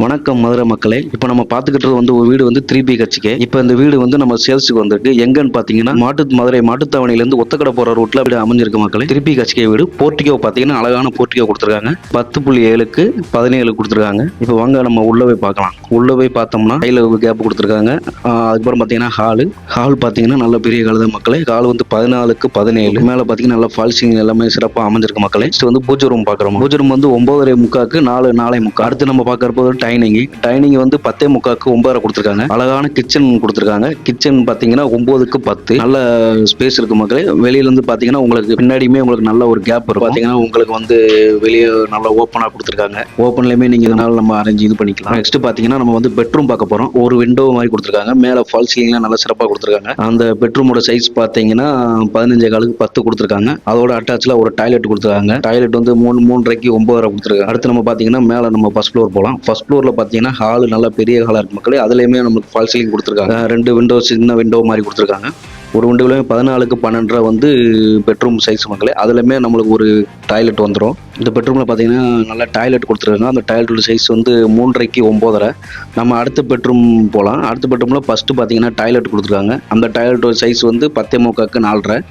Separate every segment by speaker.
Speaker 1: வணக்கம் மதுரை மக்களே. இப்போ நம்ம பார்த்துக்கிட்டு வந்து ஒரு வீடு வந்து 3 BHK. இப்போ இந்த வீடு வந்து நம்ம சேல்ஸுக்கு வந்திருக்கு. எங்கன்னு பார்த்தீங்கன்னா மதுரை மாட்டுத்தாவணியிலேருந்து ஒத்தக்கடை போகிற ரூட்டில் வீடு அமைஞ்சிருக்கு மக்களே. 3 BHK வீடு. போர்ட்டிகோ பார்த்தீங்கன்னா அழகான போர்ட்டிகோ கொடுத்துருக்காங்க. 10.7க்கு 17 கொடுத்துருக்காங்க. இப்போ வாங்க நம்ம உள்ள போய் பார்க்கலாம். உள்ள போய் பார்த்தோம்னா கையில் கேப் கொடுத்துருக்காங்க. அதுக்கப்புறம் பார்த்தீங்கன்னா ஹால் பார்த்தீங்கன்னா நல்ல பெரிய ஹால் தான் மக்களே. ஹால் வந்து 14க்கு 17 மேலே பார்த்தீங்கன்னா நல்ல ஃபால்சிங் எல்லாமே சிறப்பாக அமைஞ்சிருக்கு மக்களே. நெக்ஸ்ட் வந்து பூஜை ரூம் பார்க்குறோம். பூஜை ரூம் வந்து 9:45க்கு 4:45. அடுத்து நம்ம பார்க்கறப்போ டைனிங் வந்து 10:45க்கு 9 கொடுத்துருக்காங்க. அழகான கிச்சன் கொடுத்துருக்காங்க. கிச்சன் பார்த்தீங்கன்னா 9க்கு 10 நல்ல ஸ்பேஸ் இருக்கு மக்களே. வெளியில இருந்து பார்த்தீங்கன்னா உங்களுக்கு பின்னாடியுமே உங்களுக்கு நல்ல ஒரு கேப் இருக்கும். பார்த்தீங்கன்னா உங்களுக்கு வந்து வெளியே நல்லா ஓப்பனாக கொடுத்துருக்காங்க. ஓப்பன்லையுமே நீங்கள் இதனால நம்ம அரேஞ்ச் இது பண்ணிக்கலாம். நெக்ஸ்ட் பார்த்தீங்கன்னா நம்ம வந்து பெட்ரூம் பார்க்க போகிறோம். ஒரு விண்டோ மாதிரி கொடுத்துருக்காங்க. மேலே ஃபால் சீலிங்லாம் நல்லா சிறப்பாக கொடுத்துருக்காங்க. அந்த பெட்ரூமோட சைஸ் பார்த்தீங்கன்னா 15.4க்கு 10 கொடுத்துருக்காங்க. அதோட அட்டாச்சில் ஒரு டாய்லெட் கொடுத்துருக்காங்க. டாய்லெட் வந்து 3:30க்கு 9 கொடுத்துருக்காங்க. அடுத்து நம்ம பார்த்தீங்கன்னா மேலே நம்ம ஃபர்ஸ்ட் ஃப்ளோர் போகலாம். ஃபர்ஸ்ட் ஃப்ளோரில் பார்த்தீங்கன்னா ஹால் நல்லா பெரிய ஹாலாக இருக்கு மக்களே. அதுலேயுமே நமக்கு ஃபால் சீலிங் கொடுத்துருக்காங்க. 2 விண்டோ சின்ன விண்டோ மாதிரி கொடுத்துருக்காங்க. ஒரு விண்டோலையுமே 14க்கு 12 வந்து பெட்ரூம் சைஸ் மக்களே. அதுலேயுமே நம்மளுக்கு ஒரு டாய்லெட் வந்துடும். இந்த பெட்ரூமில் பார்த்தீங்கன்னா நல்லா டாய்லெட் கொடுத்துருக்காங்க. அந்த டாய்லெட்டோட சைஸ் வந்து 3:30க்கு 9. நம்ம அடுத்த பெட்ரூம் போகலாம். அடுத்த பெட்ரூமில் ஃபஸ்ட்டு பார்த்தீங்கன்னா டாய்லெட் கொடுத்துருக்காங்க. அந்த டாய்லெட்டோட சைஸ் வந்து 10:45க்கு 4.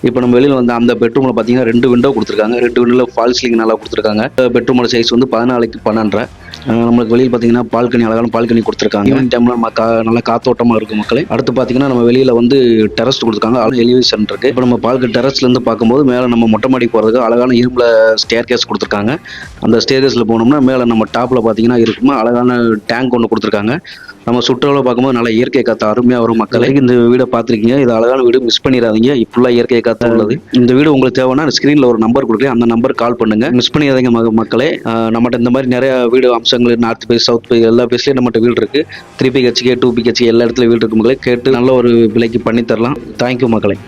Speaker 1: இப்போ நம்ம வெளியில் வந்து அந்த பெட்ரூமில் பார்த்தீங்கன்னா 2 விண்டோ கொடுத்துருக்காங்க. 2 விண்டோவில் ஃபால் சீலிங் நல்லா கொடுத்துருக்காங்க. பெட்ரூமோட சைஸ் வந்து 14க்கு 12. நம்மளுக்கு வெளியில் பார்த்தீங்கன்னா அழகான பால்கனி கொடுத்துருக்காங்க. ஈவினிங் டைமில் நல்லா காத்தோட்டமாக இருக்கும் மக்களே. அடுத்து பார்த்தீங்கன்னா நம்ம வெளியில் வந்து டெரஸ் கொடுத்துருக்காங்க. எலிவேஷன் இருக்குது. இப்போ நம்ம டெரஸ்லேருந்து பார்க்கும்போது மேலே நம்ம மொட்டை மாடி போகிறதுக்கு அழகான இரும்பில் ஸ்டேர் கேஸ் கொடுத்துருக்காங்க. அந்த ஸ்டேர் கேஸில் போனோம்னா மேலே நம்ம டாப்பில் பார்த்தீங்கன்னா இருக்குமா அழகான டேங்க் ஒன்று கொடுத்துருக்காங்க. நம்ம சுற்றுலாவில் பார்க்கும்போது நல்லா இயற்கை காற்று அருமையாக வரும் மக்களே. இந்த வீடை பார்த்துருக்கீங்க. இது அழகான வீடு, மிஸ் பண்ணிடாதீங்க. இப்போல்லாம் இயற்கை காற்று உள்ளது. இந்த வீடு உங்களுக்கு தேவைன்னா ஸ்க்ரீனில் ஒரு நம்பர் கொடுக்குறேன். அந்த நம்பர் கால் பண்ணுங்க. மிஸ் பண்ணிடாதீங்க மக்களே. நம்மகிட்ட இந்த மாதிரி நிறைய வீடு அம்சங்கள் நார்த் பேஸ் சவுத் பேஸ் எல்லா பேஸ்லேயும் நம்மகிட்ட வீடு இருக்கு. 3 BHK 2 BHK எல்லா இடத்துல வீடு இருக்கு மக்களே. கேட்டு நல்ல ஒரு விலைக்கு பண்ணி தரலாம். தேங்க்யூ மக்களே.